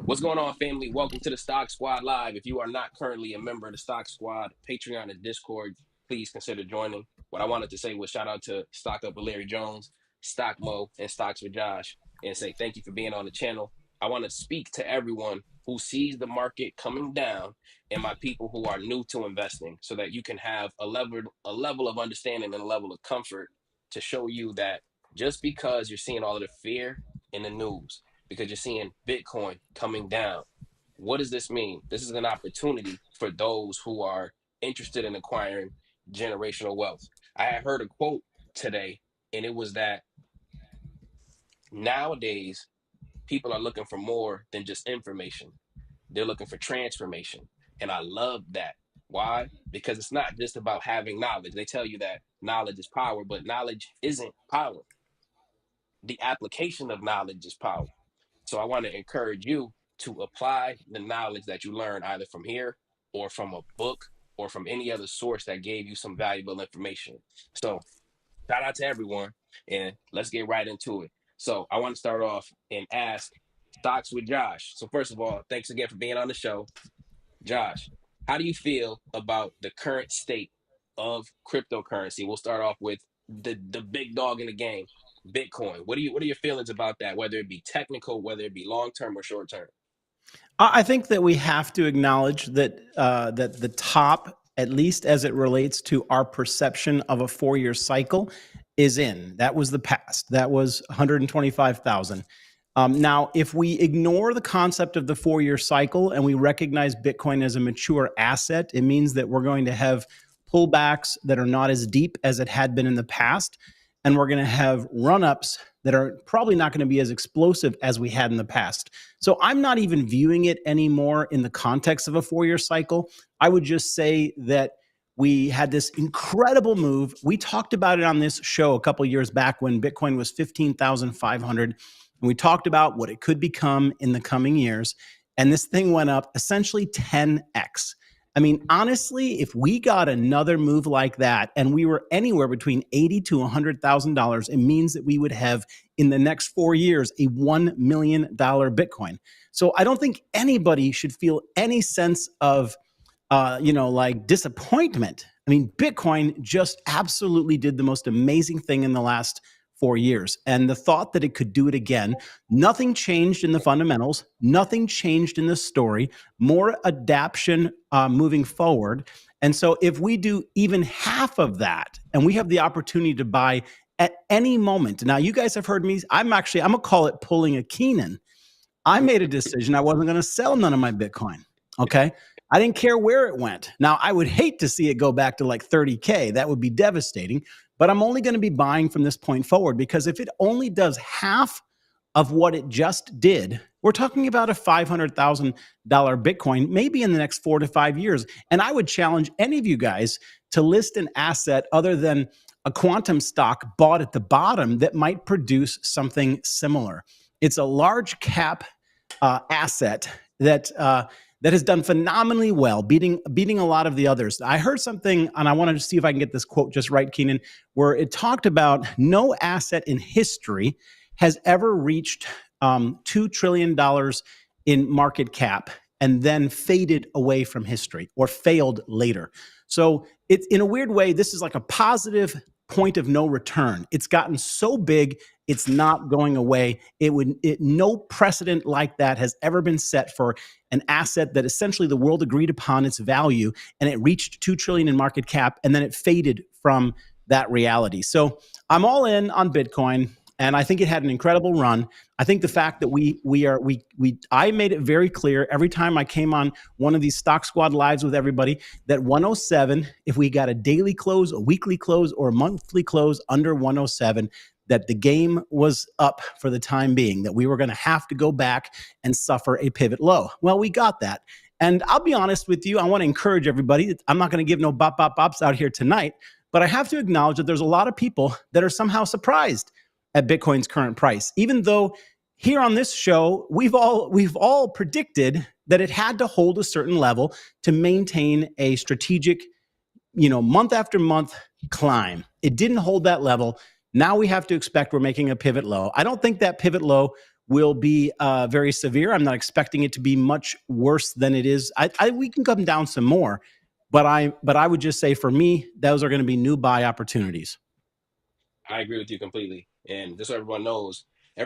What's going on, family? Welcome to the Stock Squad Live. If you are not currently a member of the Stock Squad, Patreon and Discord, please consider joining. What I wanted to say was shout out to Stock Up with Larry Jones, Stock Mo, and Stocks with Josh, and say thank you for being on the channel. I want to speak to everyone who sees the market coming down and my people who are new to investing so that you can have a level of understanding and a level of comfort to show you that just because you're seeing all of the fear in the news, because you're seeing Bitcoin coming down. What does this mean? This is an opportunity for those who are interested in acquiring generational wealth. I had heard a quote today, and it was that nowadays people are looking for more than just information, they're looking for transformation. And I love that. Why? Because it's not just about having knowledge. They tell you that knowledge is power, but knowledge isn't power. The application of knowledge is power. So I want to encourage you to apply the knowledge that you learn either from here or from a book or from any other source that gave you some valuable information. So shout out to everyone and let's get right into it. So I want to start off and ask Stocks with Josh. So first of all, thanks again for being on the show. Josh, how do you feel about the current state of cryptocurrency? We'll start off with the big dog in the game, Bitcoin. What are your feelings about that? Whether it be technical, whether it be long term or short term. I think that we have to acknowledge that that the top, at least as it relates to our perception of a 4-year cycle, is in. That was the past. That was 125,000. Now, if we ignore the concept of the 4-year cycle and we recognize Bitcoin as a mature asset, it means that we're going to have pullbacks that are not as deep as it had been in the past, and we're going to have run-ups that are probably not going to be as explosive as we had in the past. So I'm not even viewing it anymore in the context of a 4-year cycle. I would just say that we had this incredible move. We talked about it on this show a couple years back when Bitcoin was 15,500. And we talked about what it could become in the coming years. And this thing went up essentially 10x. I mean, honestly, if we got another move like that and we were anywhere between $80,000 to $100,000, it means that we would have in the next 4 years a $1 million Bitcoin. So I don't think anybody should feel any sense of, like disappointment. I mean, Bitcoin just absolutely did the most amazing thing in the last 4 years. And the thought that it could do it again, nothing changed in the fundamentals, nothing changed in the story, more adaption moving forward. And so if we do even half of that, and we have the opportunity to buy at any moment. Now, you guys have heard me, I'm gonna call it pulling a Keenan. I made a decision I wasn't gonna sell none of my Bitcoin, okay? I didn't care where it went. Now, I would hate to see it go back to like 30K. That would be devastating. But I'm only going to be buying from this point forward, because if it only does half of what it just did, we're talking about a $500,000 Bitcoin, maybe in the next 4 to 5 years. And I would challenge any of you guys to list an asset other than a quantum stock bought at the bottom that might produce something similar. It's a large cap asset that has done phenomenally well, beating a lot of the others. I heard something, and I wanted to see if I can get this quote just right, Keenan, where it talked about no asset in history has ever reached $2 trillion in market cap and then faded away from history or failed later. So it's, in a weird way, this is like a positive point of no return. It's gotten so big, it's not going away. No precedent like that has ever been set for an asset that essentially the world agreed upon its value, and it reached 2 trillion in market cap, and then it faded from that reality. So I'm all in on Bitcoin, and I think it had an incredible run. I think the fact that I made it very clear every time I came on one of these Stock Squad lives with everybody that 107, if we got a daily close, a weekly close, or a monthly close under 107, that the game was up for the time being, that we were going to have to go back and suffer a pivot low. Well, we got that. And I'll be honest with you, I want to encourage everybody. I'm not going to give no bops out here tonight, but I have to acknowledge that there's a lot of people that are somehow surprised at Bitcoin's current price, even though here on this show, we've all predicted that it had to hold a certain level to maintain a strategic, month after month climb. It didn't hold that level. Now we have to expect we're making a pivot low. I don't think that pivot low will be very severe. I'm not expecting it to be much worse than it is. We can come down some more, but I would just say for me, those are going to be new buy opportunities. I agree with you completely. And just so everyone knows,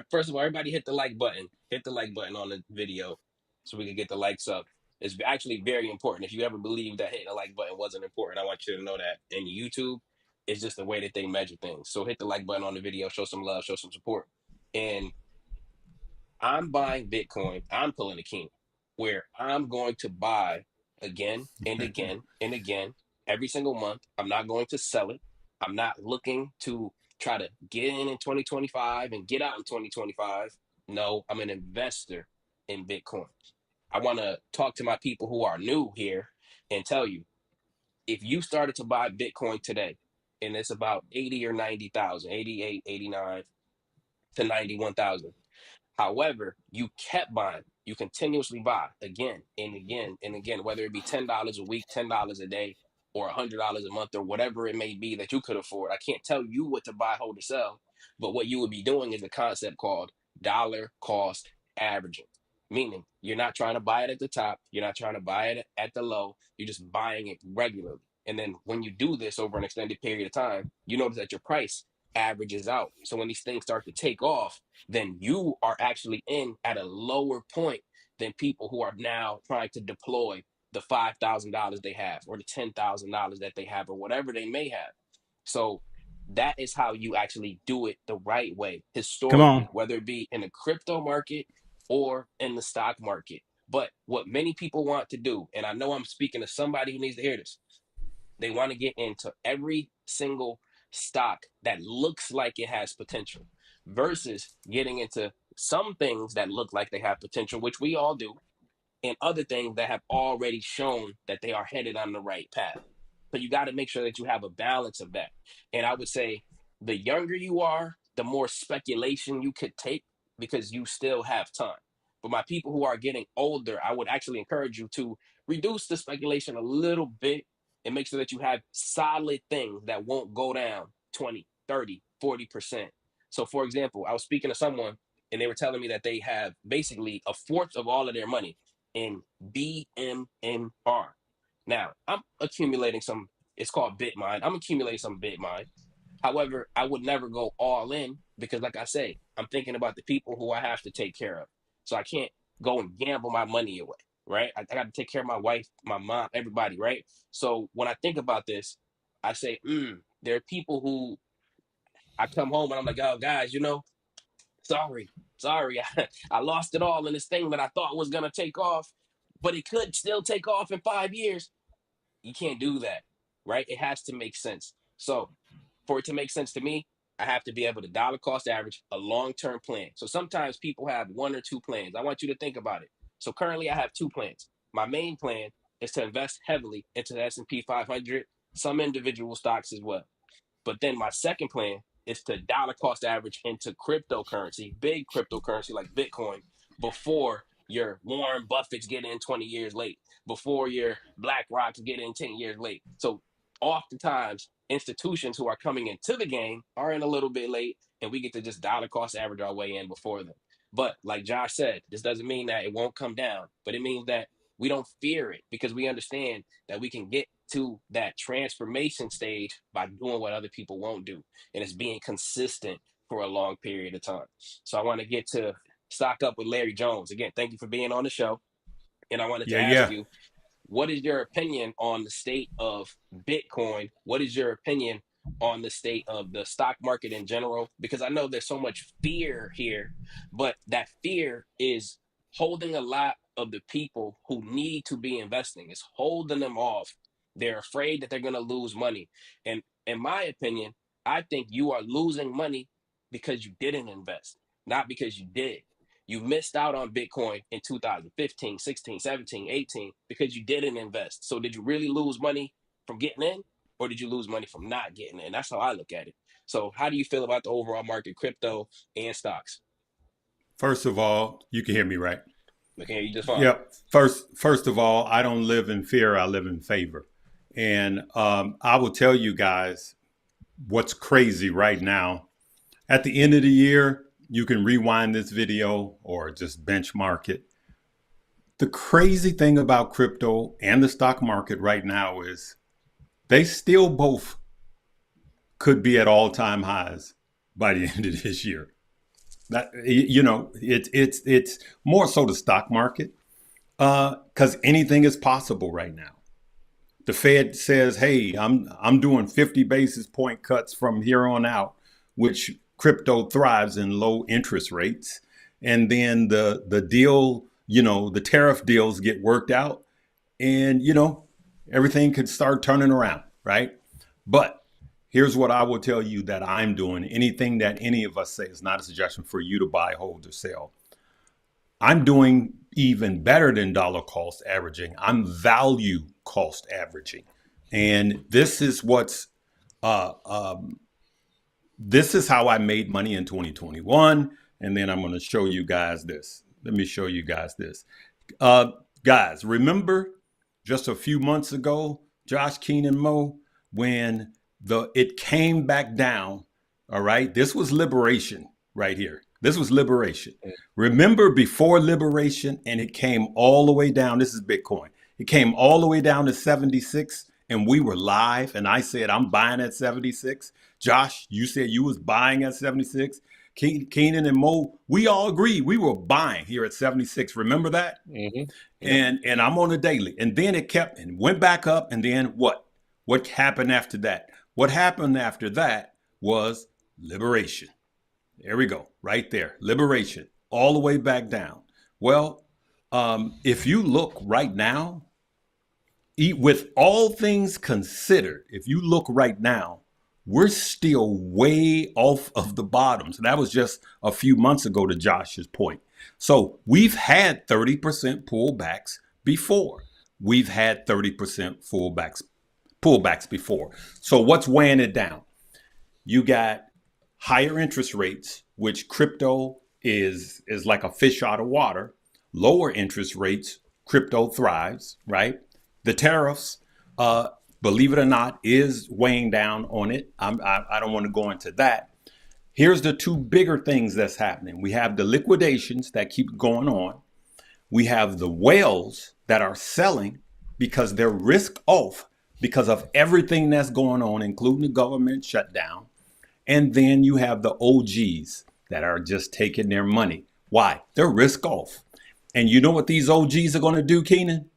first of all, everybody hit the like button. Hit the like button on the video so we can get the likes up. It's actually very important. If you ever believe that hitting the like button wasn't important, I want you to know that in YouTube, it's just the way that they measure things. So hit the like button on the video, show some love, show some support. And I'm buying Bitcoin. I'm pulling the king where I'm going to buy again and again and again every single month. I'm not going to sell it. I'm not looking to try to get in 2025 and get out in 2025. No, I'm an investor in Bitcoin. I want to talk to my people who are new here and tell you, if you started to buy Bitcoin today and it's about 80 or 90,000, 88, 89 to 91,000. However, you kept buying. You continuously buy again and again and again, whether it be $10 a week, $10 a day, or $100 a month, or whatever it may be that you could afford. I can't tell you what to buy, hold, or sell, but what you would be doing is a concept called dollar cost averaging. Meaning, you're not trying to buy it at the top, you're not trying to buy it at the low, you're just buying it regularly. And then when you do this over an extended period of time, you notice that your price averages out. So when these things start to take off, then you are actually in at a lower point than people who are now trying to deploy the $5,000 they have or the $10,000 that they have or whatever they may have. So that is how you actually do it the right way Come on. historically, whether it be in the crypto market or in the stock market. But what many people want to do, and I know I'm speaking to somebody who needs to hear this, they want to get into every single stock that looks like it has potential versus getting into some things that look like they have potential, which we all do, and other things that have already shown that they are headed on the right path. So you got to make sure that you have a balance of that. And I would say the younger you are, the more speculation you could take because you still have time. But my people who are getting older, I would actually encourage you to reduce the speculation a little bit and make sure that you have solid things that won't go down 20, 30, 40%. So, for example, I was speaking to someone and they were telling me that they have basically a fourth of all of their money in BMNR. Now, I'm accumulating some, it's called Bitmine. I'm accumulating some Bitmine. However, I would never go all in because, like I say, I'm thinking about the people who I have to take care of. So I can't go and gamble my money away, right? I got to take care of my wife, my mom, everybody, right? So when I think about this, I say, there are people who I come home and I'm like, oh, guys, sorry, sorry, I lost it all in this thing that I thought was going to take off, but it could still take off in 5 years. You can't do that, right? It has to make sense. So for it to make sense to me, I have to be able to dollar cost average a long-term plan. So sometimes people have one or two plans. I want you to think about it. So currently I have two plans. My main plan is to invest heavily into the S&P 500, some individual stocks as well. But then my second plan is to dollar cost average into cryptocurrency, big cryptocurrency like Bitcoin, before your Warren Buffett's get in 20 years late, before your BlackRock's get in 10 years late. So oftentimes institutions who are coming into the game are in a little bit late and we get to just dollar cost average our way in before them. But like Josh said, this doesn't mean that it won't come down, but it means that we don't fear it because we understand that we can get to that transformation stage by doing what other people won't do. And it's being consistent for a long period of time. So I want to get to stock up with Larry Jones. Again, thank you for being on the show. And I wanted to Yeah, ask yeah. you, what is your opinion on the state of Bitcoin? What is your opinion on the state of the stock market in general? Because I know there's so much fear here, but that fear is holding a lot of the people who need to be investing. It's holding them off. They're afraid that they're going to lose money. And in my opinion, I think you are losing money because you didn't invest, not because you did. You missed out on Bitcoin in 2015, 16, 17, 18 because you didn't invest. So did you really lose money from getting in or did you lose money from not getting in? That's how I look at it. So how do you feel about the overall market, crypto and stocks? First of all, you can hear me, right? Okay, you just fine. Yep. First of all, I don't live in fear. I live in favor. And I will tell you guys what's crazy right now. At the end of the year, You can rewind this video or just benchmark it. The crazy thing about crypto and the stock market right now is they still both could be at all-time highs by the end of this year. That, you know, it's more so the stock market, because anything is possible right now. The Fed says, "Hey, I'm doing 50 basis point cuts from here on out," which crypto thrives in low interest rates. And then the deal, you know, the tariff deals get worked out, and you know, everything could start turning around, right? But here's what I will tell you that I'm doing. Anything that any of us say is not a suggestion for you to buy, hold, or sell. I'm doing even better than dollar cost averaging. I'm value cost averaging. And uh, um, this is how I made money in 2021. And then I'm going to show you guys this. Let me show you guys this. Uh, Guys, remember just a few months ago, Josh Keenan Mo, when it came back down. All right, this was liberation right here. This was liberation. Remember before liberation, and it came all the way down. This is Bitcoin. It came all the way down to 76, and we were live. And I said, I'm buying at 76. Josh, you said you was buying at 76. Keenan and Mo, we all agreed we were buying here at 76. Remember that? Mm-hmm. Yep. And I'm on a daily. And then it kept and went back up. And then what? What happened after that? What happened after that was liberation. There we go, right there. Liberation, all the way back down. Well, if you look right now, with all things considered, if you look right now, we're still way off of the bottoms. And that was just a few months ago, to Josh's point. So we've had 30% pullbacks before. We've had 30% pullbacks before. So what's weighing it down? You got higher interest rates, which crypto is like a fish out of water. Lower interest rates, crypto thrives, right? The tariffs, believe it or not, is weighing down on it. I don't want to go into that. Here's the two bigger things that's happening. We have the liquidations that keep going on. We have the whales that are selling because they're risk off because of everything that's going on, including the government shutdown. And then you have the OGs that are just taking their money. Why? They're risk off. And you know what these OGs are going to do, Keenan?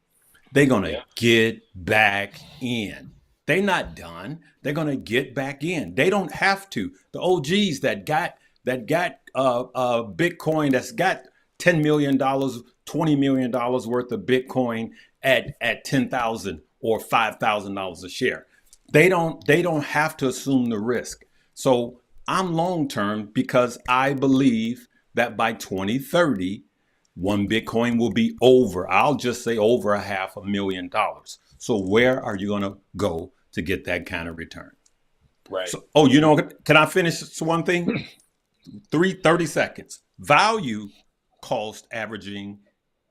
They're going to Yeah. get back in. They're not done. They're going to get back in. They don't have to. The OGs that got Bitcoin, that's got $10 million, $20 million worth of Bitcoin at 10,000 or $5,000 a share. They don't have to assume the risk. So I'm long term because I believe that by 2030, one Bitcoin will be over, I'll just say over $500,000. So where are you going to go to get that kind of return? Right. So, oh, you know, can I finish one thing? 30 seconds. Value cost averaging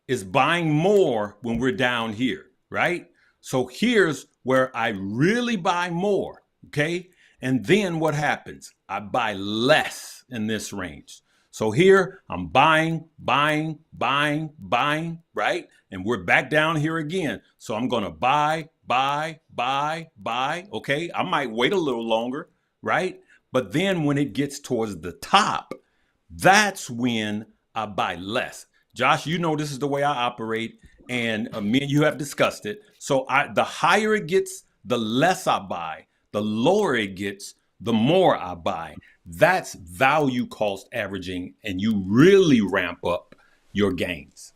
is buying more when we're down here, right? So here's where I really buy more, okay? And then what happens? I buy less in this range. So here I'm buying, right? And we're back down here again. So I'm going to buy. Okay. I might wait a little longer, right? But then when it gets towards the top, that's when I buy less. Josh, you know this is the way I operate, and me and you have discussed it. So the higher it gets, the less I buy. The lower it gets, the more I buy. That's value cost averaging, and you really ramp up your gains.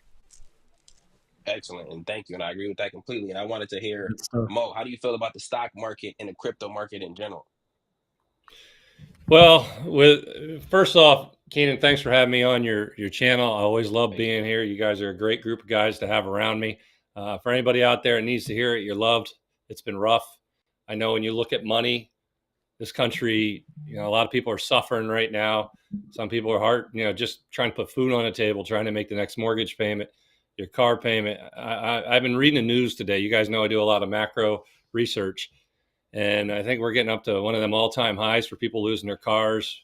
Excellent. And thank you. And I agree with that completely. And I wanted to hear, Good stuff. Mo, how do you feel about the stock market and the crypto market in general? Well, first off, Keenan, thanks for having me on your channel. I always love being here. You guys are a great group of guys to have around me. For anybody out there that needs to hear it, you're loved. It's been rough. I know when you look at money, this country, a lot of people are suffering right now. Some people are just trying to put food on the table, trying to make the next mortgage payment, your car payment. I've been reading the news today. You guys know I do a lot of macro research. And I think we're getting up to one of them all-time highs for people losing their cars,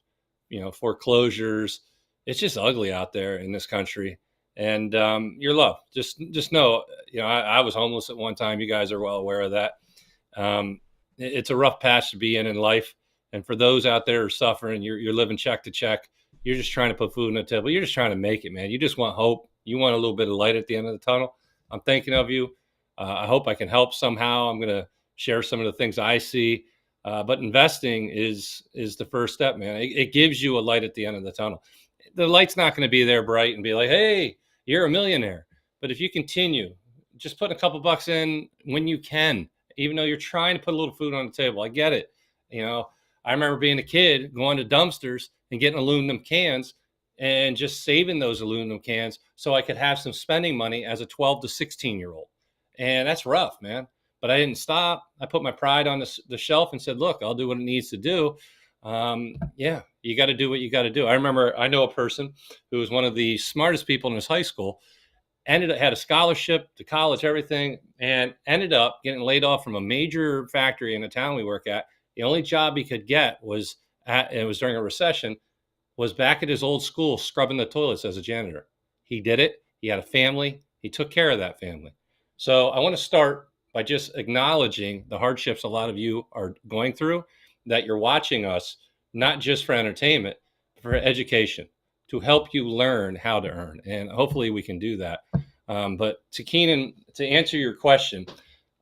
foreclosures, it's just ugly out there in this country. And you're loved. Just know, I was homeless at one time. You guys are well aware of that. It's a rough patch to be in life. And for those out there who are suffering, you're living check to check. You're just trying to put food on the table. You're just trying to make it, man. You just want hope. You want a little bit of light at the end of the tunnel. I'm thinking of you. I hope I can help somehow. I'm going to share some of the things I see. But investing is the first step, man. It gives you a light at the end of the tunnel. The light's not going to be there bright and be like, hey, you're a millionaire. But if you continue, just put a couple bucks in when you can, even though you're trying to put a little food on the table. I get it. I remember being a kid going to dumpsters and getting aluminum cans and just saving those aluminum cans so I could have some spending money as a 12 to 16-year-old. And that's rough, man. But I didn't stop. I put my pride on the shelf and said, look, I'll do what it needs to do. You got to do what you got to do. I know a person who was one of the smartest people in his high school, had a scholarship to college, everything, and ended up getting laid off from a major factory in the town we work at. The only job he could get it was during a recession, was back at his old school scrubbing the toilets as a janitor. He did it. He had a family. He took care of that family. So I want to start by just acknowledging the hardships a lot of you are going through, that you're watching us, not just for entertainment, but for education, to help you learn how to earn. And hopefully we can do that. But to Keenan, to answer your question,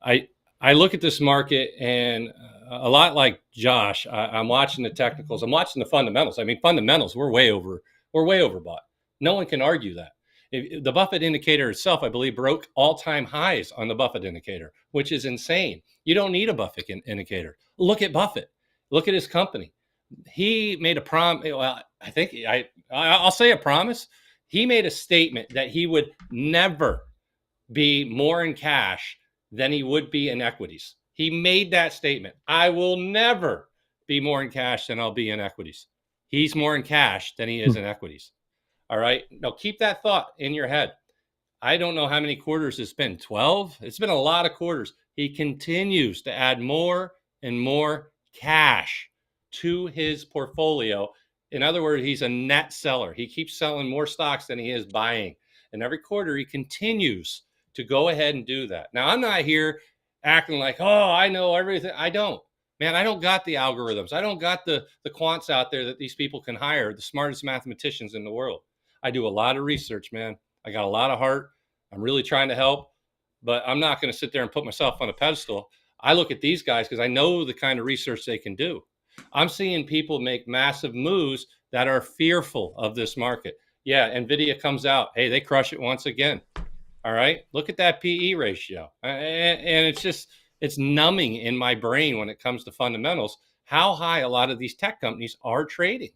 I look at this market and a lot like Josh, I'm watching the technicals. I'm watching the fundamentals. I mean, fundamentals, we're way overbought. No one can argue that. The Buffett indicator itself, I believe, broke all-time highs on the Buffett indicator, which is insane. You don't need a Buffett indicator. Look at Buffett. Look at his company. He made a Well, I think I'll say a promise. He made a statement that he would never be more in cash than he would be in equities. He made that statement. I will never be more in cash than I'll be in equities. He's more in cash than he is in equities. All right. Now keep that thought in your head. I don't know how many quarters it's been. 12? It's been a lot of quarters. He continues to add more and more cash to his portfolio. In other words, he's a net seller. He keeps selling more stocks than he is buying. And every quarter he continues to go ahead and do that. Now, I'm not here acting like, oh, I know everything. I don't. Man, I don't got the algorithms. I don't got the quants out there that these people can hire, the smartest mathematicians in the world. I do a lot of research, man. I got a lot of heart. I'm really trying to help, but I'm not going to sit there and put myself on a pedestal. I look at these guys because I know the kind of research they can do. I'm seeing people make massive moves that are fearful of this market. Yeah, NVIDIA comes out. Hey, they crush it once again. All right. Look at that PE ratio. And it's numbing in my brain when it comes to fundamentals, how high a lot of these tech companies are trading.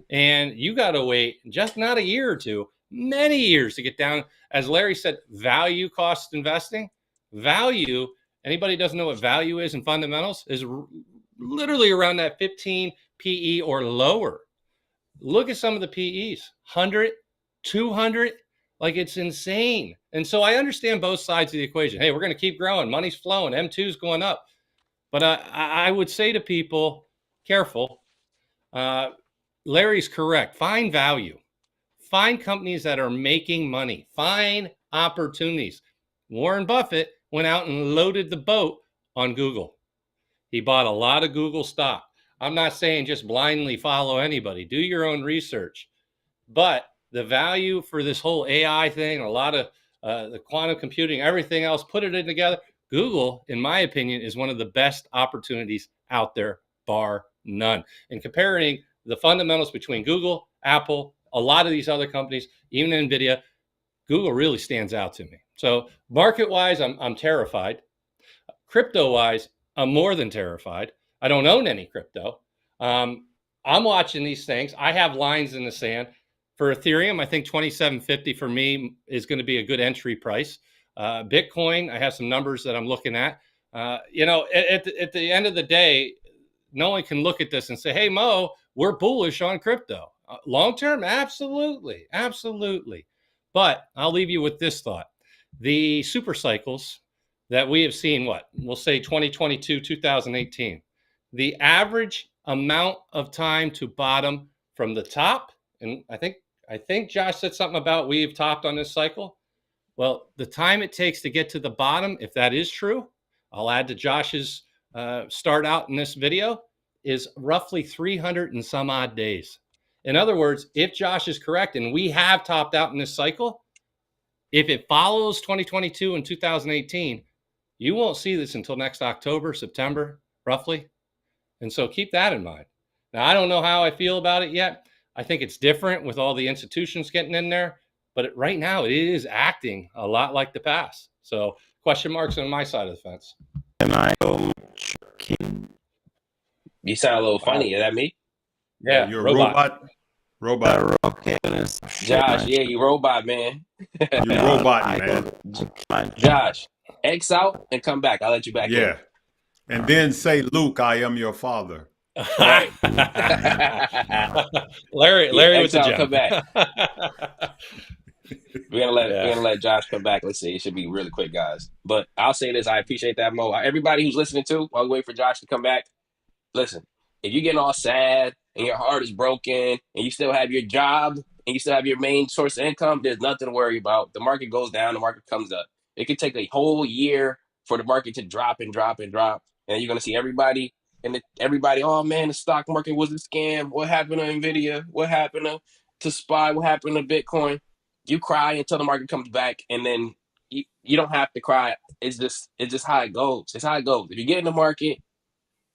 And you got to wait just not a year or two, many years to get down. As Larry said, value cost investing. Value, anybody doesn't know what value is in fundamentals, is literally around that 15 PE or lower. Look at some of the PEs, 100, 200, like it's insane. And so I understand both sides of the equation. Hey, we're going to keep growing. Money's flowing. M2 is going up. But I would say to people, careful. Larry's correct. Find value. Find companies that are making money. Find opportunities. Warren Buffett went out and loaded the boat on Google. He bought a lot of Google stock. I'm not saying just blindly follow anybody. Do your own research. But the value for this whole AI thing, a lot of the quantum computing, everything else, put it in together. Google, in my opinion, is one of the best opportunities out there, bar none. And comparing the fundamentals between Google, Apple, a lot of these other companies, even NVIDIA, Google really stands out to me. So market-wise, I'm terrified. Crypto-wise, I'm more than terrified. I don't own any crypto. I'm watching these things. I have lines in the sand. For Ethereum, I think 2750 for me is going to be a good entry price. Bitcoin, I have some numbers that I'm looking at. At the end of the day, no one can look at this and say, hey, Mo, we're bullish on crypto. Long term, absolutely, absolutely. But I'll leave you with this thought. The super cycles that we have seen, we'll say 2022, 2018, the average amount of time to bottom from the top, and I think I think Josh said something about we've topped on this cycle. Well, the time it takes to get to the bottom, if that is true, I'll add to Josh's start out in this video, is roughly 300 and some odd days. In other words, if Josh is correct and we have topped out in this cycle, if it follows 2022 and 2018, you won't see this until next October, September, roughly. And so keep that in mind. Now, I don't know how I feel about it yet. I think it's different with all the institutions getting in there, but right now it is acting a lot like the past. So question marks on my side of the fence. Am I You sound a little funny. Is that me? Yeah, you're a robot. okay? Josh, yeah, you robot, man. You're robot, man. Josh, X out and come back. I'll let you back in. Yeah. And then say, Luke, I am your father. Right. Larry Yeah, with the X out, gem. come back. We're gonna let Josh come back. Let's see. It should be really quick, guys. But I'll say this: I appreciate that, Mo. Everybody who's listening to, while we wait for Josh to come back, listen. If you're getting all sad and your heart is broken and you still have your job and you still have your main source of income, there's nothing to worry about. The market goes down, the market comes up. It could take a whole year for the market to drop and drop and drop, and you're gonna see everybody. Everybody, oh man, the stock market was a scam. What happened to Nvidia? What happened to SPY? What happened to Bitcoin? You cry until the market comes back, and then you don't have to cry. It's just how it goes. It's how it goes. If you get in the market,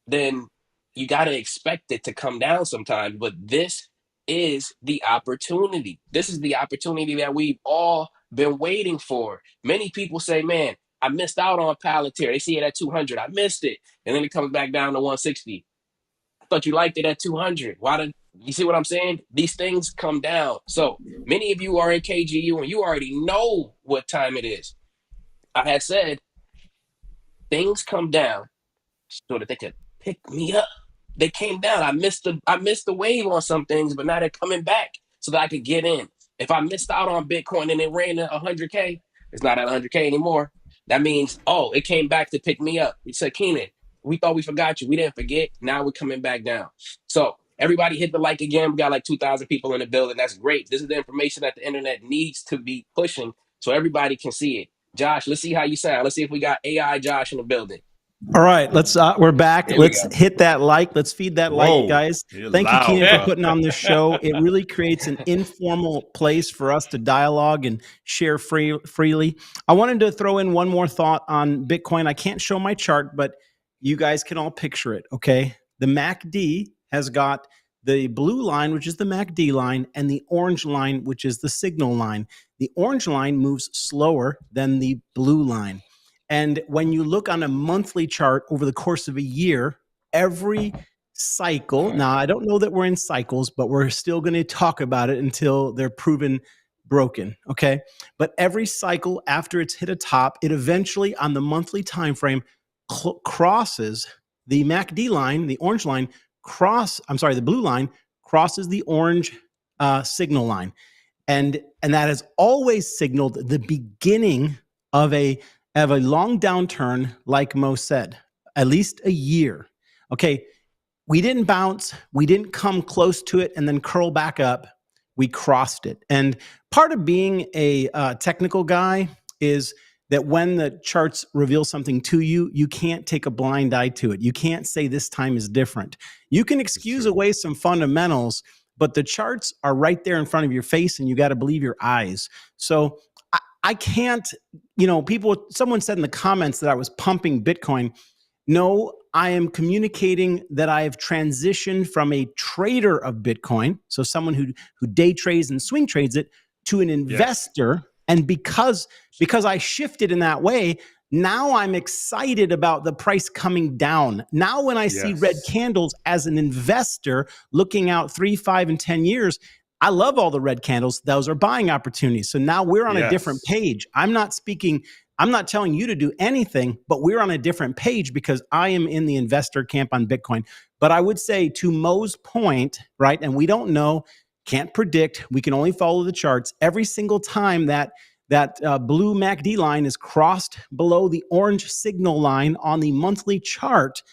then you got to expect it to come down sometimes. But this is the opportunity. This is the opportunity that we've all been waiting for. Many people say, man, I missed out on Palantir. They see it at 200. I missed it. And then it comes back down to 160. I thought you liked it at 200. Why did you see what I'm saying? These things come down. So many of you are in KGU and you already know what time it is. I had said things come down so that they could pick me up. They came down. I missed the wave on some things, but now they're coming back so that I could get in. If I missed out on Bitcoin and it ran at 100K, it's not at 100K anymore. That means, oh, it came back to pick me up. We said, Keenan, we thought we forgot you. We didn't forget. Now we're coming back down. So everybody hit the like again. We got like 2,000 people in the building. That's great. This is the information that the internet needs to be pushing so everybody can see it. Josh, let's see how you sound. Let's see if we got AI Josh in the building. All right, we're back. Here we Let's go. hit that like. Let's feed that like, guys. You're Thank you, loud. Keenan, Yeah. for putting on this show. It really creates an informal place for us to dialogue and share freely. I wanted to throw in one more thought on Bitcoin. I can't show my chart, but you guys can all picture it, okay? The MACD has got the blue line, which is the MACD line, and the orange line, which is the signal line. The orange line moves slower than the blue line. And when you look on a monthly chart over the course of a year, every cycle, now I don't know that we're in cycles, but we're still going to talk about it until they're proven broken, okay? But every cycle after it's hit a top, it eventually on the monthly time frame crosses the MACD line, the orange line, the blue line crosses the orange signal line. And that has always signaled the beginning of a long downturn, like Mo said, at least a year. Okay, we didn't bounce, we didn't come close to it and then curl back up. We crossed it. And part of being a technical guy is that when the charts reveal something to you, you can't take a blind eye to it. You can't say this time is different. You can excuse away some fundamentals, but the charts are right there in front of your face and you got to believe your eyes. So I can't, someone said in the comments that I was pumping Bitcoin. No, I am communicating that I have transitioned from a trader of Bitcoin, so someone who day trades and swing trades it, to an investor. Yes. And because I shifted in that way, now I'm excited about the price coming down. Now when I see red candles as an investor looking out 3, 5, and 10 years, I love all the red candles. Those are buying opportunities. So now we're on a different page. I'm not telling you to do anything, but we're on a different page because I am in the investor camp on Bitcoin. But I would say to Mo's point, right, and we don't know, can't predict, we can only follow the charts. Every single time that blue MACD line is crossed below the orange signal line on the monthly chart,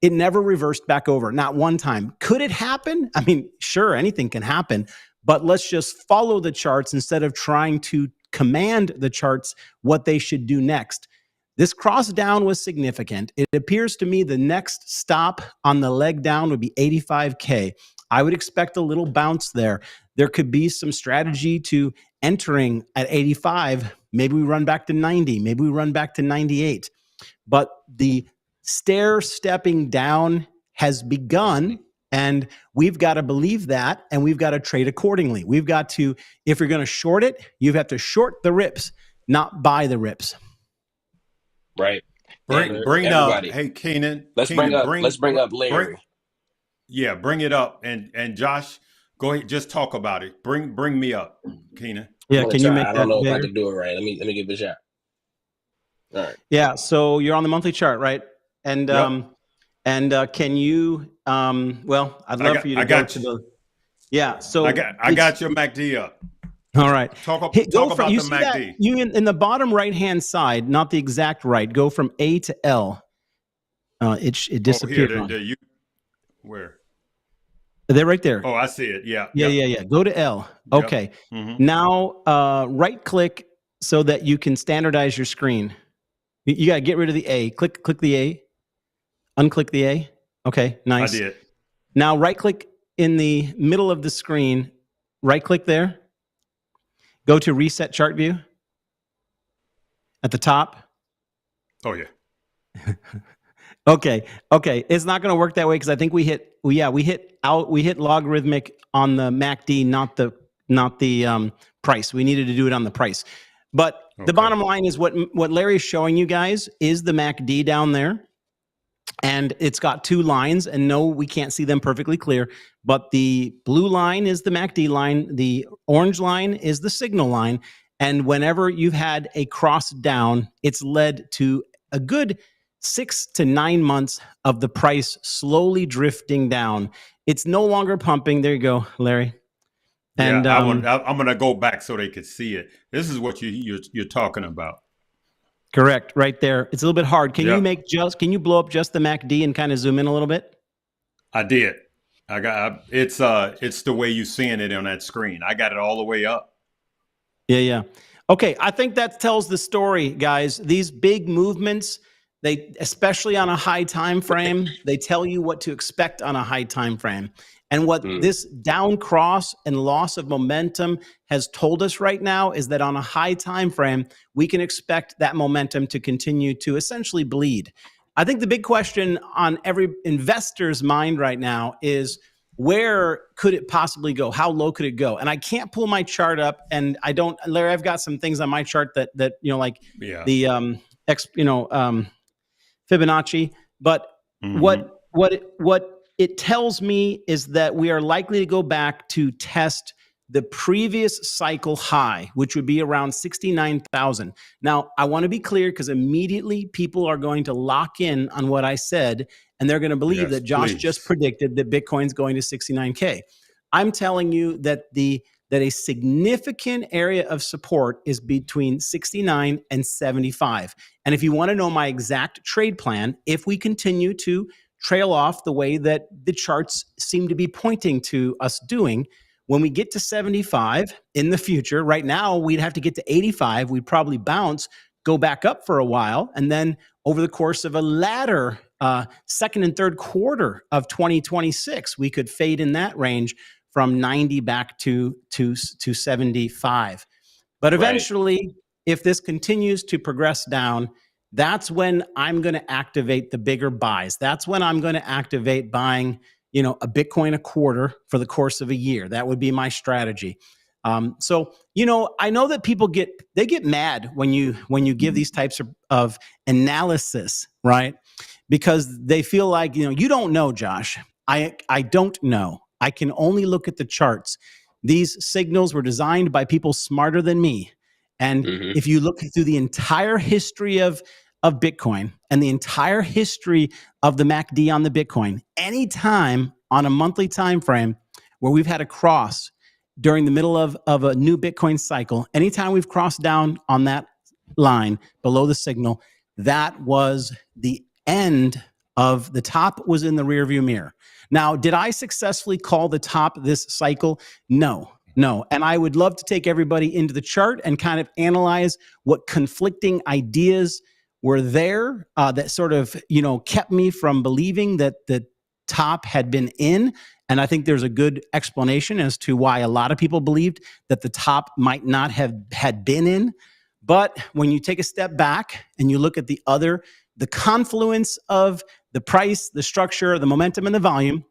it never reversed back over, not one time. Could it happen? I mean, sure, anything can happen. but let's just follow the charts instead of trying to command the charts what they should do next. This cross down was significant. It appears to me the next stop on the leg down would be 85K. I would expect a little bounce there. There could be some strategy to entering at 85. Maybe we run back to 90. Maybe we run back to 98. But the stair stepping down has begun, and we've got to believe that, and we've got to trade accordingly. We've got to, if you're going to short it, you have to short the rips, not buy the rips. Right. Bring everybody. Hey, Keenan. Let's bring up Larry. Bring it up. And Josh, go ahead, just talk about it. Bring me up, Keenan. Yeah, can you make that? I don't know bigger? if I can do it right. Let me give it a shot. All right. Yeah, so you're on the monthly chart, right? And Yep. Can you well, I'd love for you to go to the Yeah, so I got your MACD up. All right. Talk about the MACD. You in the bottom right-hand side, not the exact right, go from A to L. It disappeared. Where? They're right there. Oh, I see it. Yeah. Yeah. Go to L. Okay. Yep. Mm-hmm. Now, right-click so that you can standardize your screen. You got to get rid of the A. Click the A. Unclick the A. Okay, nice. I did. Now, right-click in the middle of the screen. Right-click there. Go to Reset Chart View at the top. Oh, yeah. Okay. It's not going to work that way because I think we hit logarithmic on the MACD, not the price. We needed to do it on the price. But the bottom line is what Larry's showing you guys is the MACD down there. And it's got two lines, and no, we can't see them perfectly clear, but the blue line is the MACD line, the orange line is the signal line, and whenever you've had a cross down, it's led to a good 6 to 9 months of the price slowly drifting down. It's no longer pumping. There you go, Larry. And yeah, I'm going to go back so they could see it. This is what you're talking about. Correct, right there. It's a little bit hard. Can you blow up just the MACD and kind of zoom in a little bit? I did. It's the way you're seeing it on that screen. I got it all the way up. Yeah. Okay, I think that tells the story, guys. These big movements, they especially on a high time frame, they tell you what to expect on a high time frame. And what this down cross and loss of momentum has told us right now is that on a high time frame, we can expect that momentum to continue to essentially bleed. I think the big question on every investor's mind right now is, where could it possibly go? How low could it go? And I can't pull my chart up, and I don't, Larry, I've got some things on my chart that like the Fibonacci, but what it tells me is that we are likely to go back to test the previous cycle high, which would be around 69,000. Now, I want to be clear because immediately people are going to lock in on what I said, and they're going to believe that Josh just predicted that Bitcoin's going to 69K. I'm telling you that a significant area of support is between 69 and 75. And if you want to know my exact trade plan, if we continue to trail off the way that the charts seem to be pointing to us doing, when we get to 75 in the future, right now we'd have to get to 85. We'd probably bounce, go back up for a while, and then over the course of a latter second and third quarter of 2026, we could fade in that range from 90 back to 75. But eventually, if this continues to progress down, that's when I'm going to activate the bigger buys. That's when I'm going to activate buying, a Bitcoin a quarter for the course of a year. That would be my strategy. So, I know that people get mad when you give these types of analysis, right? Because they feel like, you don't know, Josh. I don't know. I can only look at the charts. These signals were designed by people smarter than me. And if you look through the entire history of Bitcoin and the entire history of the MACD on the Bitcoin, anytime on a monthly time frame where we've had a cross during the middle of a new Bitcoin cycle, anytime we've crossed down on that line below the signal, that was the end of the top was in the rearview mirror. Now, did I successfully call the top this cycle? No. No. And I would love to take everybody into the chart and kind of analyze what conflicting ideas were there that sort of, kept me from believing that the top had been in. And I think there's a good explanation as to why a lot of people believed that the top might not have had been in. But when you take a step back and you look at the confluence of the price, the structure, the momentum, and the volume,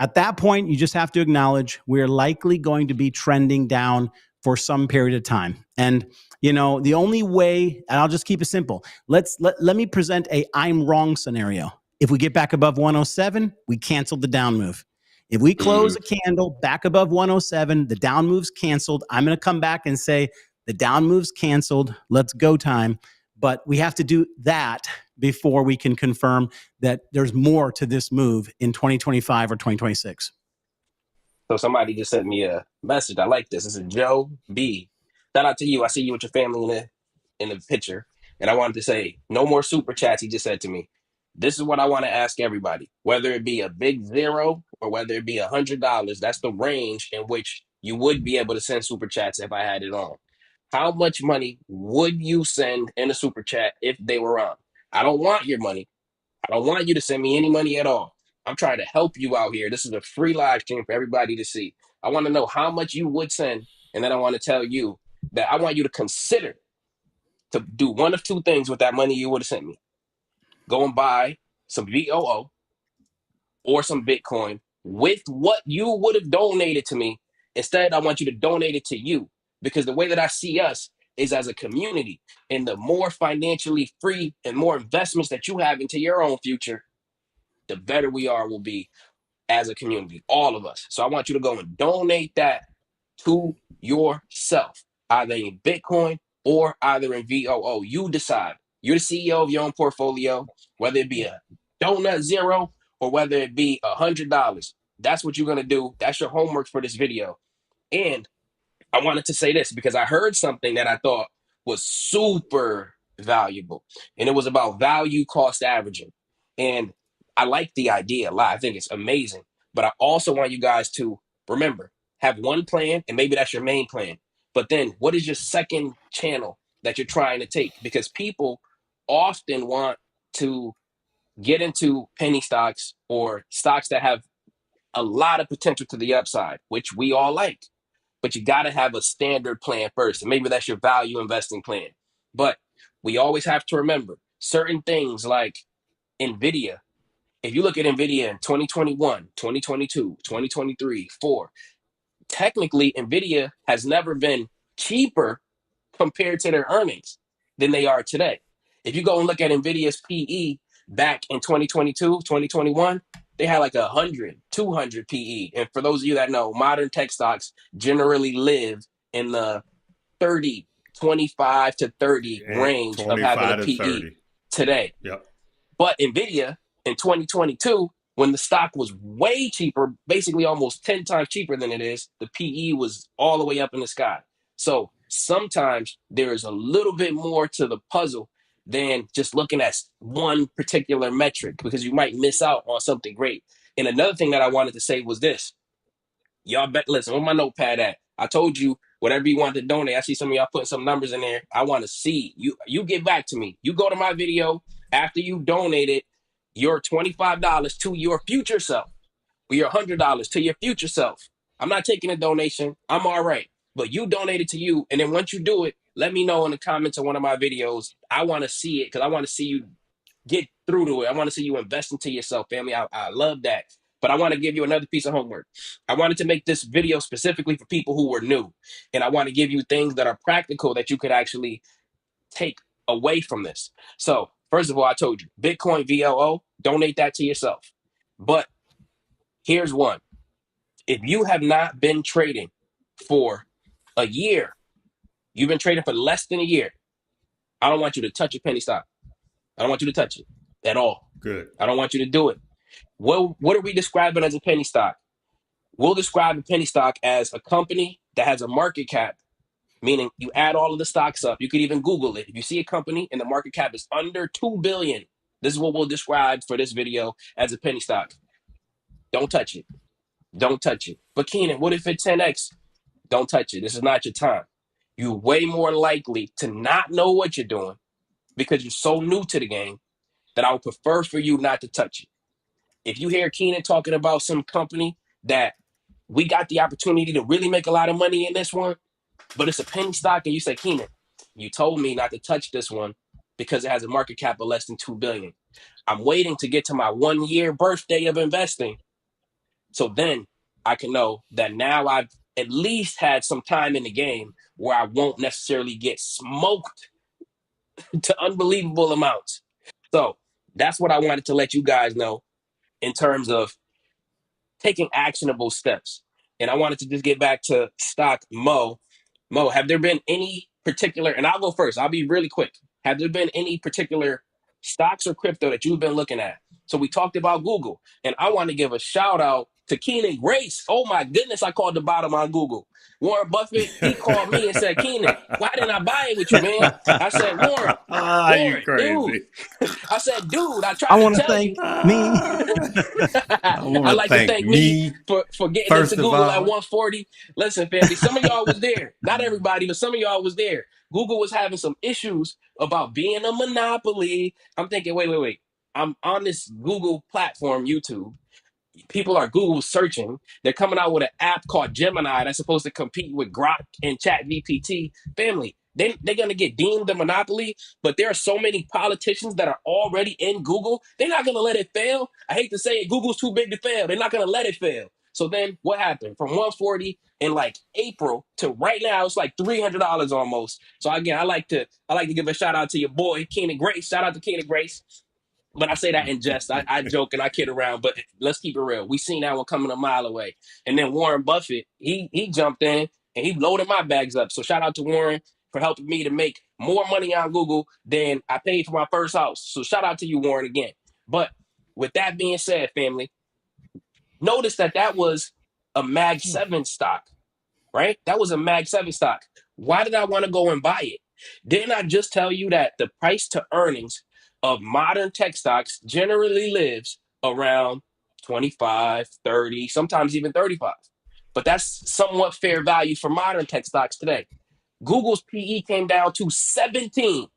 at that point, you just have to acknowledge we're likely going to be trending down for some period of time. And the only way, and I'll just keep it simple. Let me present a I'm wrong scenario. If we get back above 107, we canceled the down move. If we close a candle back above 107, the down move's canceled. I'm going to come back and say the down move's canceled. Let's go time. But we have to do that before we can confirm that there's more to this move in 2025 or 2026. So somebody just sent me a message. I like this. This is Joe B. Shout out to you. I see you with your family in the picture. And I wanted to say, no more super chats. He just said to me, this is what I want to ask everybody, whether it be a big zero or whether it be $100. That's the range in which you would be able to send super chats if I had it on. How much money would you send in a super chat if they were on? I don't want your money. I don't want you to send me any money at all. I'm trying to help you out here. This is a free live stream for everybody to see. I want to know how much you would send, and then I want to tell you that I want you to consider to do one of two things with that money you would have sent me. Go and buy some VOO or some Bitcoin with what you would have donated to me. Instead, I want you to donate it to you, because the way that I see us is as a community. And the more financially free and more investments that you have into your own future, the better we will be as a community, all of us. So I want you to go and donate that to yourself, either in Bitcoin or either in VOO. You decide. You're the CEO of your own portfolio, whether it be a donut zero or whether it be $100. That's what you're going to do. That's your homework for this video. And I wanted to say this because I heard something that I thought was super valuable, and it was about value cost averaging. And I like the idea a lot. I think it's amazing. But I also want you guys to remember, have one plan, and maybe that's your main plan. But then what is your second channel that you're trying to take? Because people often want to get into penny stocks or stocks that have a lot of potential to the upside, which we all like, but you got to have a standard plan first. And maybe that's your value investing plan. But we always have to remember certain things like NVIDIA. If you look at NVIDIA in 2021, 2022, 2023, 4, technically NVIDIA has never been cheaper compared to their earnings than they are today. If you go and look at NVIDIA's PE back in 2022, 2021, they had like 100, 200 PE. And for those of you that know, modern tech stocks generally live in the 30, 25 to 30 And range of having a 25 to PE 30. today. Yep. But NVIDIA in 2022, when the stock was way cheaper, basically almost 10 times cheaper than it is, the PE was all the way up in the sky. So sometimes there is a little bit more to the puzzle than just looking at one particular metric, because you might miss out on something great. And another thing that I wanted to say was this. Y'all bet, listen, where my notepad at? I told you whatever you want to donate. I see some of y'all putting some numbers in there. I want to see you. You get back to me. You go to my video after you donated your $25 to your future self, or your $100 to your future self. I'm not taking a donation. I'm all right. But you donated to you, and then once you do it, let me know in the comments of one of my videos. I want to see it because I want to see you get through to it. I want to see you invest into yourself, family. I love that. But I want to give you another piece of homework. I wanted to make this video specifically for people who were new. And I want to give you things that are practical that you could actually take away from this. So, first of all, I told you, Bitcoin VOO, donate that to yourself. But here's one. If you have not been trading for a year, you've been trading for less than a year, I don't want you to touch a penny stock. I don't want you to touch it at all. Good. I don't want you to do it. What are we describing as a penny stock? We'll describe a penny stock as a company that has a market cap, meaning you add all of the stocks up. You could even Google it. If you see a company and the market cap is under 2 billion, this is what we'll describe for this video as a penny stock. Don't touch it. Don't touch it. But Keenan, what if it 10x? don't touch it. This is not your time. You're way more likely to not know what you're doing because you're so new to the game that I would prefer for you not to touch it. If you hear Keenan talking about some company that we got the opportunity to really make a lot of money in this one, but it's a penny stock, and you say, Keenan, you told me not to touch this one because it has a market cap of less than 2 billion. I'm waiting to get to my 1 year birthday of investing. So then I can know that now I've at least had some time in the game where I won't necessarily get smoked to unbelievable amounts. So that's what I wanted to let you guys know in terms of taking actionable steps. And I wanted to just get back to stock Mo. Mo, have there been any particular, and I'll go first, I'll be really quick. Have there been any particular stocks or crypto that you've been looking at? So we talked about Google, and I want to give a shout out to Keenan Grace. Oh my goodness, I called the bottom on Google. Warren Buffett, he called me and said, Keenan, why didn't I buy it with you, man? I said, You Warren, dude. crazy. I said, dude, I I tried to want to tell you. thank me. I I want to like to thank thank me me, for getting into first of Google at all. 140. Listen, family, some of y'all was there. Not everybody, but some of y'all was there. Google was having some issues about being a monopoly. I'm thinking, wait. I'm on this Google platform, YouTube. People are Google searching. They're coming out with an app called Gemini that's supposed to compete with Grok and Chat GPT. Family, they're going to get deemed a monopoly, but there are so many politicians that are already in Google. They're not going to let it fail. I hate to say it, Google's too big to fail. They're not going to let it fail. So then what happened? From 140 in like April to right now, it's like $300 almost. So again, I like to give a shout out to your boy, Keenan Grace. Shout out to Keenan Grace. But I say that in jest. I joke and I kid around, but let's keep it real. We seen that one coming a mile away. And then Warren Buffett, he jumped in and he loaded my bags up. So shout out to Warren for helping me to make more money on Google than I paid for my first house. So shout out to you, Warren, again. But with that being said, family, notice that was a Mag 7 stock, right? That was a Mag 7 stock. Why did I want to go and buy it? Didn't I just tell you that the price to earnings of modern tech stocks generally lives around 25, 30, sometimes even 35? But that's somewhat fair value for modern tech stocks today. Google's PE came down to 17.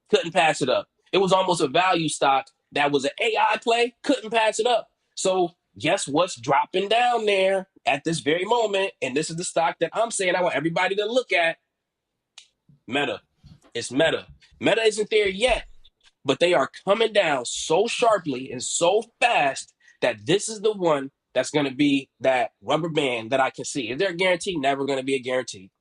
Couldn't pass it up. It was almost a value stock that was an AI play, couldn't pass it up. So guess what's dropping down there at this very moment? And this is the stock that I'm saying I want everybody to look at. Meta. It's Meta. Meta isn't there yet, but they are coming down so sharply and so fast that this is the one that's going to be that rubber band that I can see. Is there a guarantee? Never going to be a guarantee.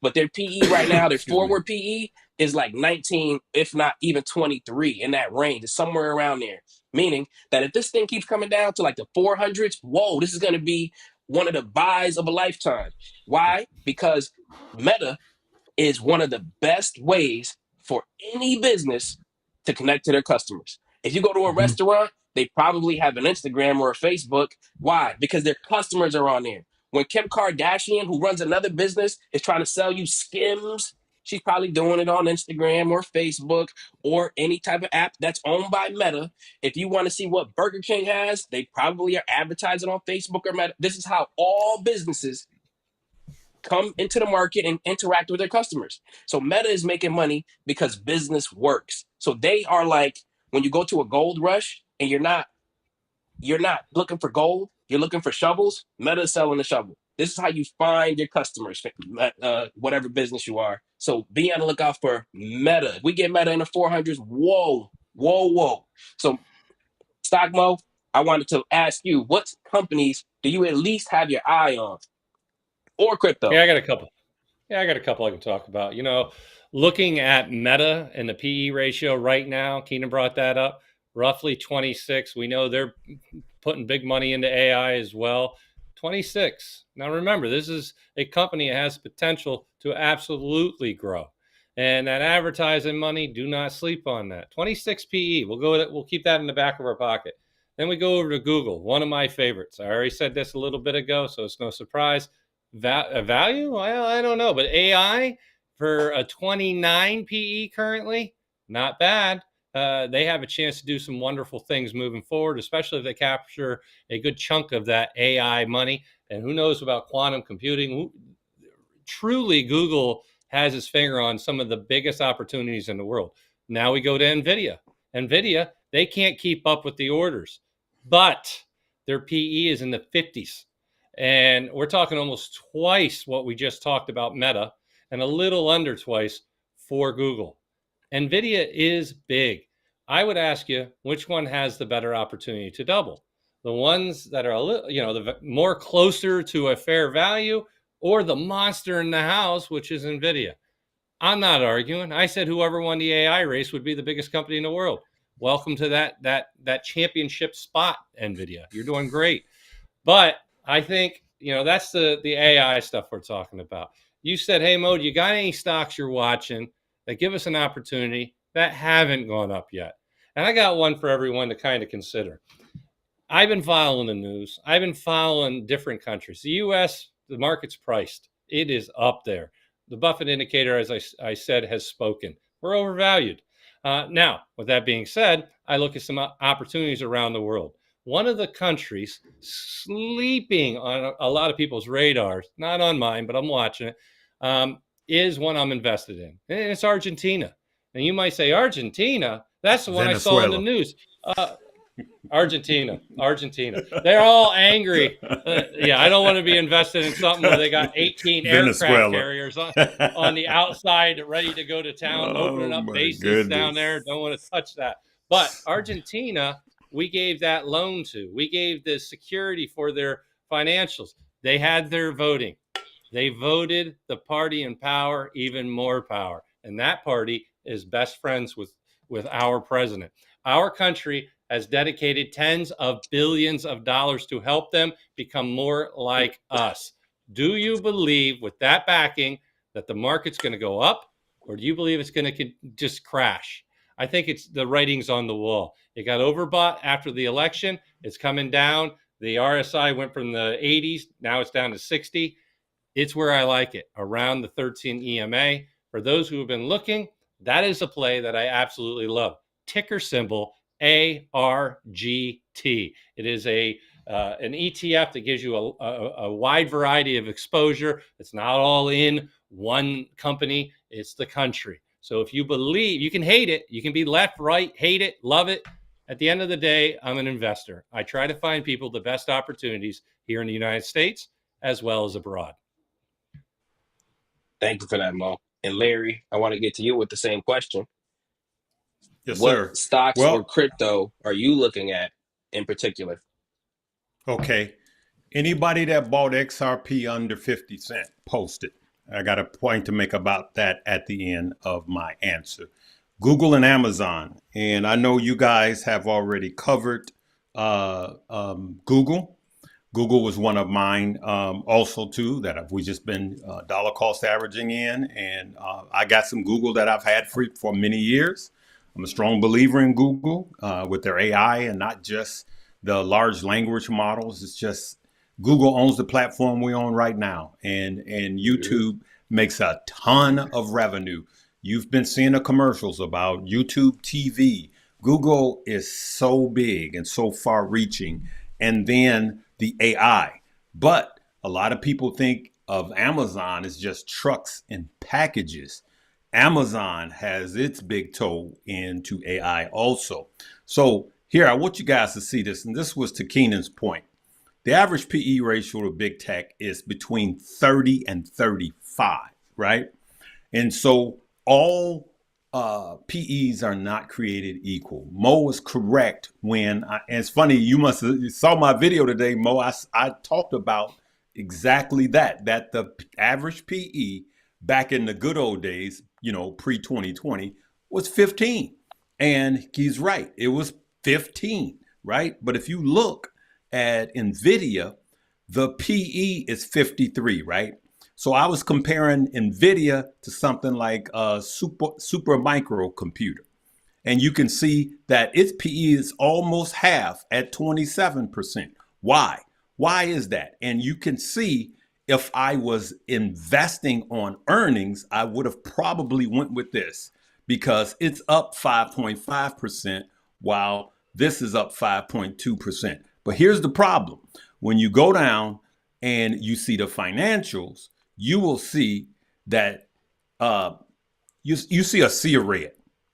But their PE right now, their Excuse me. forward PE is like 19, if not even 23 in that range. It's somewhere around there. Meaning that if this thing keeps coming down to like the 400s, whoa, this is going to be one of the buys of a lifetime. Why? Because Meta is one of the best ways for any business to connect to their customers. If you go to a Mhm. restaurant, they probably have an Instagram or a Facebook. Why? Because their customers are on there. When Kim Kardashian, who runs another business, is trying to sell you Skims, she's probably doing it on Instagram or Facebook or any type of app that's owned by Meta. If you want to see what Burger King has, they probably are advertising on Facebook or Meta. This is how all businesses come into the market and interact with their customers. So Meta is making money because business works. So they are like when you go to a gold rush and you're not looking for gold, you're looking for shovels. Meta is selling the shovel. This is how you find your customers, whatever business you are. So be on the lookout for Meta. If we get Meta in the 400s, whoa. So Stockmo, I wanted to ask you, what companies do you at least have your eye on, or crypto? Yeah, I got a couple. Yeah, I got a couple I can talk about. Looking at Meta and the PE ratio right now, Keenan brought that up, roughly 26. We know they're putting big money into AI as well. 26. Now remember, this is a company that has potential to absolutely grow. And that advertising money, do not sleep on that. 26 PE. We'll keep that in the back of our pocket. Then we go over to Google, one of my favorites. I already said this a little bit ago, so it's no surprise. Value? Well, I don't know, but AI for a 29 PE currently, not bad. They have a chance to do some wonderful things moving forward, especially if they capture a good chunk of that AI money. And who knows about quantum computing? truly, Google has its finger on some of the biggest opportunities in the world. Now we go to NVIDIA. NVIDIA, they can't keep up with the orders, but their PE is in the 50s. And we're talking almost twice what we just talked about Meta, and a little under twice for Google. NVIDIA is big. I would ask you, which one has the better opportunity to double? The ones that are a little, the more closer to a fair value, or the monster in the house, which is NVIDIA. I'm not arguing. I said whoever won the AI race would be the biggest company in the world. Welcome to that championship spot, NVIDIA. You're doing great. But I think, that's the AI stuff we're talking about. You said, hey, Mo, you got any stocks you're watching that give us an opportunity that haven't gone up yet? And I got one for everyone to kind of consider. I've been following the news. I've been following different countries. The U.S., the market's priced. It is up there. The Buffett indicator, as I said, has spoken. We're overvalued. Now, with that being said, I look at some opportunities around the world. One of the countries sleeping on a lot of people's radars, not on mine, but I'm watching it, is one I'm invested in. And it's Argentina. And you might say, Argentina? That's the one Venezuela. I saw in the news. Argentina. They're all angry. I don't want to be invested in something where they got 18 aircraft carriers on the outside ready to go to town, opening up bases down there. Don't want to touch that. But Argentina, we gave that loan to. We gave the security for their financials. They had their voting. They voted the party in power even more power. And that party is best friends with our president. Our country has dedicated tens of billions of dollars to help them become more like us. Do you believe with that backing that the market's going to go up, or do you believe it's going to just crash? I think it's the writing's on the wall. It got overbought after the election. It's coming down. The RSI went from the 80s. Now it's down to 60. It's where I like it, around the 13 EMA. For those who have been looking, that is a play that I absolutely love. Ticker symbol ARGT. It is an ETF that gives you a wide variety of exposure. It's not all in one company. It's the country. So if you believe, you can hate it. You can be left, right, hate it, love it. At the end of the day, I'm an investor. I try to find people the best opportunities here in the United States as well as abroad. Thank you for that, Mo. And Larry, I want to get to you with the same question. Yes, What sir. stocks or Well, crypto are you looking at in particular? okay. Anybody that bought XRP under 50 cents, post it. I got a point to make about that at the end of my answer. Google and Amazon. And I know you guys have already covered Google. Google was one of mine also too that we just been dollar cost averaging in. And I got some Google that I've had for many years. I'm a strong believer in Google with their AI and not just the large language models. It's just Google owns the platform we own right now. And YouTube makes a ton of revenue. You've been seeing the commercials about YouTube TV. Google is so big and so far reaching. And then the AI. But a lot of people think of Amazon as just trucks and packages. Amazon has its big toe into AI also. So here, I want you guys to see this. And this was to Keenan's point. The average PE ratio of big tech is between 30 and 35, right? And so all PEs are not created equal. Mo was correct when, and it's funny, you saw my video today, Mo. I talked about exactly that the average PE back in the good old days, pre-2020, was 15. And he's right. It was 15, right? But if you look at NVIDIA, the PE is 53, right? So I was comparing NVIDIA to something like a super micro computer. And you can see that its PE is almost half at 27%. Why? Why is that? And you can see if I was investing on earnings, I would have probably went with this because it's up 5.5% while this is up 5.2%. But here's the problem. When you go down and you see the financials, you will see that you see a sea of red.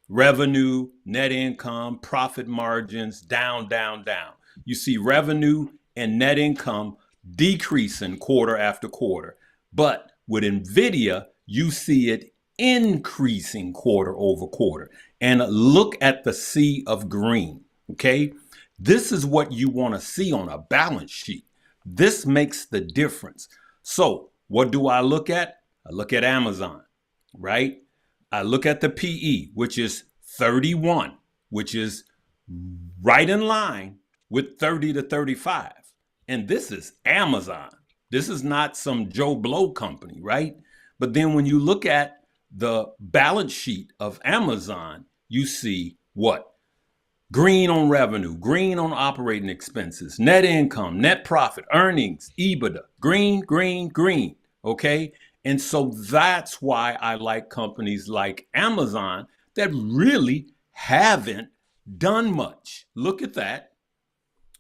Revenue, net income, profit margins, down, down, down. You see revenue and net income decreasing quarter after quarter. But with NVIDIA, you see it increasing quarter over quarter. And look at the sea of green, okay? This is what you want to see on a balance sheet. This makes the difference. So what do I look at? I look at Amazon, right? I look at the PE, which is 31, which is right in line with 30 to 35. And this is Amazon. This is not some Joe Blow company, right? But then when you look at the balance sheet of Amazon, you see what? Green on revenue, green on operating expenses, net income, net profit, earnings, EBITDA, green, green, green. Okay. And so that's why I like companies like Amazon that really haven't done much. Look at that.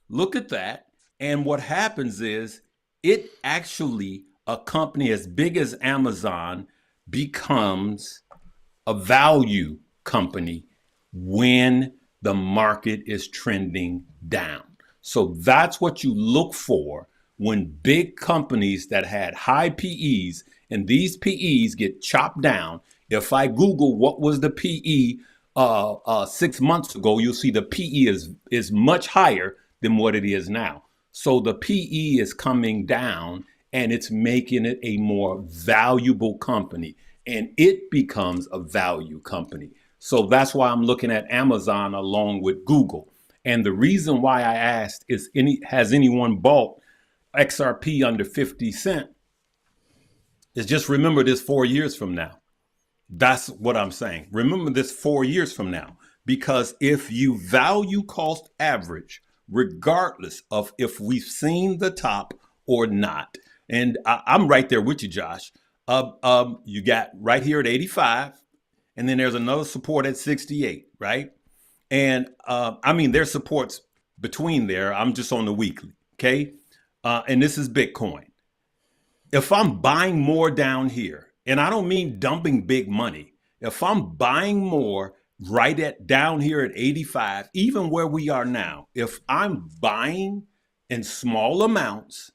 Look at that. And what happens is it actually, a company as big as Amazon becomes a value company when the market is trending down. So that's what you look for when big companies that had high PEs and these PEs get chopped down. If I Google what was the PE 6 months ago, you'll see the PE is much higher than what it is now. So the PE is coming down and it's making it a more valuable company, and it becomes a value company. So that's why I'm looking at Amazon along with Google. And the reason why I asked is, has anyone bought XRP under 50 cents? Is just remember this 4 years from now. That's what I'm saying. Remember this 4 years from now, because if you value cost average, regardless of if we've seen the top or not, and I'm right there with you, Josh. You got right here at 85, and then there's another support at 68, right? And I mean, there's supports between there. I'm just on the weekly, okay? And this is Bitcoin. If I'm buying more down here, and I don't mean dumping big money, if I'm buying more right at down here at 85, even where we are now, if I'm buying in small amounts,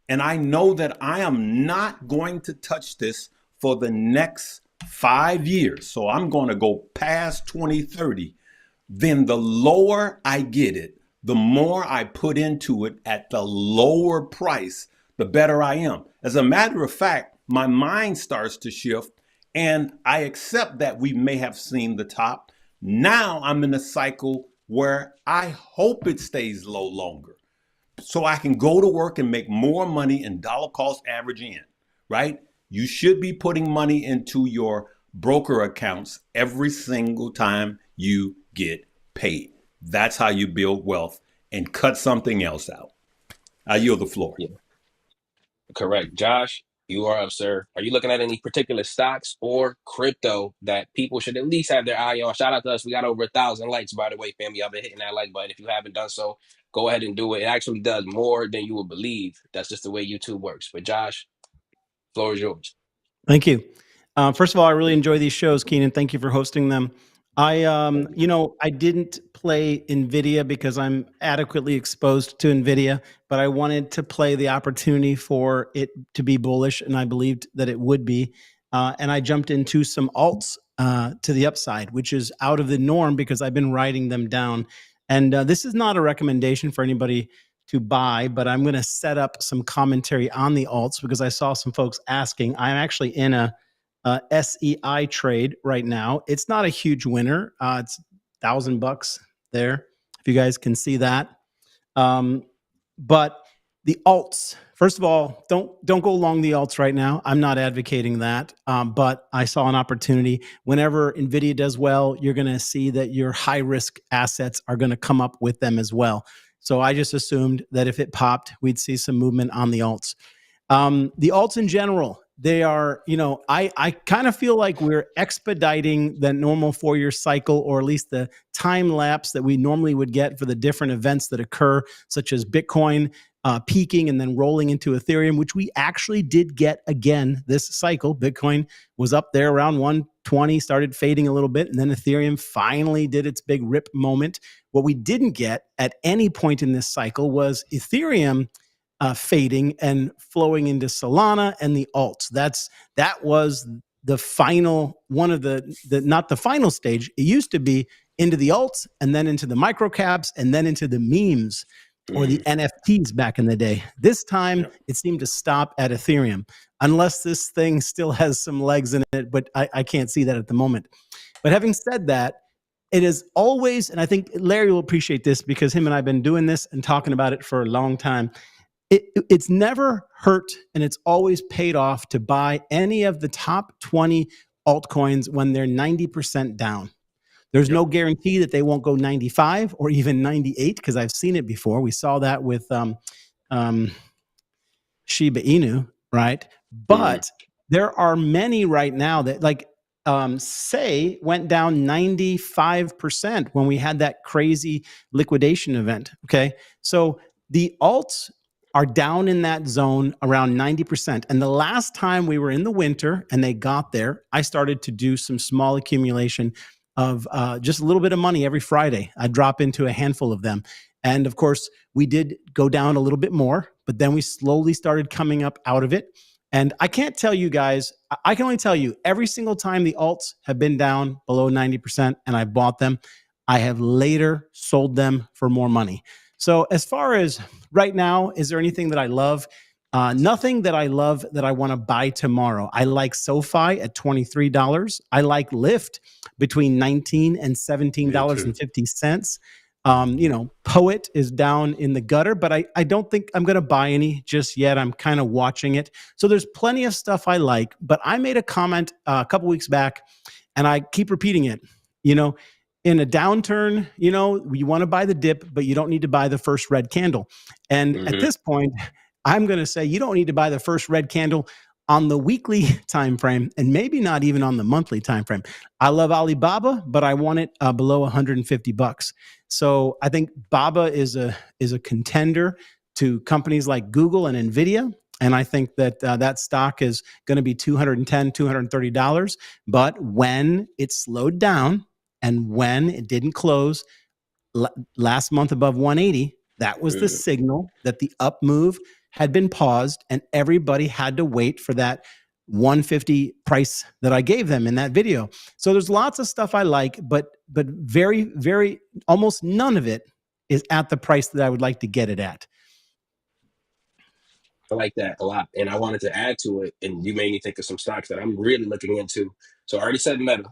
and I know that I am not going to touch this for the next 5 years, so I'm going to go past 2030, then the lower I get it, the more I put into it at the lower price, the better I am. As a matter of fact, my mind starts to shift and I accept that we may have seen the top. Now I'm in a cycle where I hope it stays low longer, so I can go to work and make more money in dollar cost average in, right? You should be putting money into your broker accounts every single time you get paid. That's how you build wealth and cut something else out. I yield the floor. Yeah, correct. Josh, you are up, sir. Are you looking at any particular stocks or crypto that people should at least have their eye on? Shout out to us. We got over 1,000 likes, by the way, family. I've been hitting that like button. If you haven't done so, go ahead and do it. It actually does more than you would believe. That's just the way YouTube works. But Josh, floor is yours. Thank you. First of all, I really enjoy these shows, Keenan. Thank you for hosting them. I didn't play NVIDIA because I'm adequately exposed to NVIDIA, but I wanted to play the opportunity for it to be bullish, and I believed that it would be. And I jumped into some alts to the upside, which is out of the norm because I've been writing them down. And this is not a recommendation for anybody to buy, but I'm going to set up some commentary on the alts because I saw some folks asking. I'm actually in a SEI trade right now. It's not a huge winner. It's $1,000 there, if you guys can see that. But the alts, first of all, don't go long the alts right now. I'm not advocating that, but I saw an opportunity. Whenever NVIDIA does well, you're going to see that your high risk assets are going to come up with them as well. So I just assumed that if it popped, we'd see some movement on the alts. The alts in general, they are, I kind of feel like we're expediting the normal 4-year cycle, or at least the time lapse that we normally would get for the different events that occur, such as Bitcoin. peaking and then rolling into Ethereum, which we actually did get again this cycle. Bitcoin was up there around 120, started fading a little bit, and then Ethereum finally did its big rip moment. What we didn't get at any point in this cycle was Ethereum fading and flowing into Solana and the alts. That was the final one of the not the final stage. It used to be into the alts and then into the microcaps and then into the memes or the NFTs back in the day. This time it seemed to stop at Ethereum, unless this thing still has some legs in it, but I can't see that at the moment. But having said that, it is always, and I think Larry will appreciate this because him and I have been doing this and talking about it for a long time. It's never hurt and it's always paid off to buy any of the top 20 altcoins when they're 90% down. There's no guarantee that they won't go 95 or even 98 because I've seen it before. We saw that with Shiba Inu, right? But there are many right now that like say went down 95% when we had that crazy liquidation event. Okay. So the alts are down in that zone around 90%. And the last time we were in the winter and they got there, I started to do some small accumulation of just a little bit of money every Friday. I drop into a handful of them. And of course, we did go down a little bit more, but then we slowly started coming up out of it. And I can't tell you guys, I can only tell you every single time the alts have been down below 90% and I bought them, I have later sold them for more money. So as far as right now, is there anything that I love? Nothing that I love that I want to buy tomorrow. I like SoFi at $23. I like Lyft between $19 and $17.50. Poet is down in the gutter, but I don't think I'm going to buy any just yet. I'm kind of watching it. So there's plenty of stuff I like, but I made a comment a couple weeks back and I keep repeating it. In a downturn, you want to buy the dip, but you don't need to buy the first red candle. And at this point, I'm going to say you don't need to buy the first red candle on the weekly time frame and maybe not even on the monthly time frame. I love Alibaba, but I want it below $150. So I think Baba is a contender to companies like Google and Nvidia. And I think that that stock is going to be $210, $230. But when it slowed down and when it didn't close last month above 180, that was the signal that the up move had been paused and everybody had to wait for that 150 price that I gave them in that video. So there's lots of stuff I like, but very, very, almost none of it is at the price that I would like to get it at. I like that a lot. And I wanted to add to it, and you made me think of some stocks that I'm really looking into. So I already said Meta.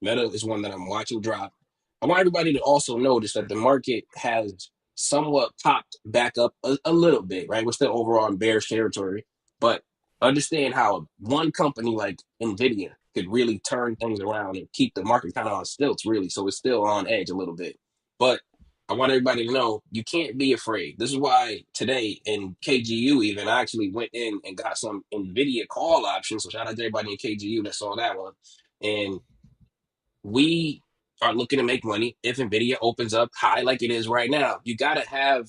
Meta is one that I'm watching drop. I want everybody to also notice that the market has somewhat popped back up a little bit, right? We're still overall in bearish territory, but understand how one company like Nvidia could really turn things around and keep the market kind of on stilts, really. So it's still on edge a little bit. But I want everybody to know you can't be afraid. This is why today in KGU, even I actually went in and got some NVIDIA call options. So shout out to everybody in KGU that saw that one. And we are looking to make money if NVIDIA opens up high like it is right now. You got to have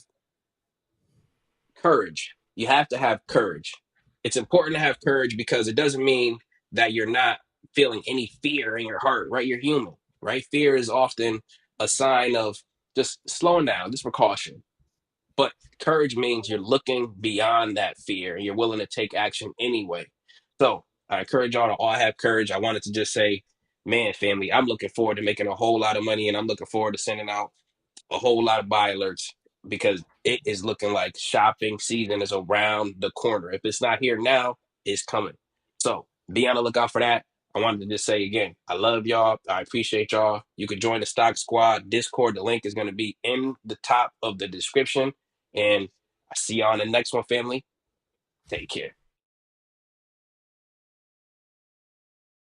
courage. You have to have courage. It's important to have courage because it doesn't mean that you're not feeling any fear in your heart, right? You're human, right? Fear is often a sign of just slowing down, just precaution. But courage means you're looking beyond that fear and you're willing to take action anyway. So I encourage y'all to all have courage. I wanted to just say, man, family, I'm looking forward to making a whole lot of money and I'm looking forward to sending out a whole lot of buy alerts because it is looking like shopping season is around the corner. If it's not here now, it's coming. So be on the lookout for that. I wanted to just say again, I love y'all. I appreciate y'all. You can join the Stock Squad Discord. The link is going to be in the top of the description. And I see you on the next one, family. Take care.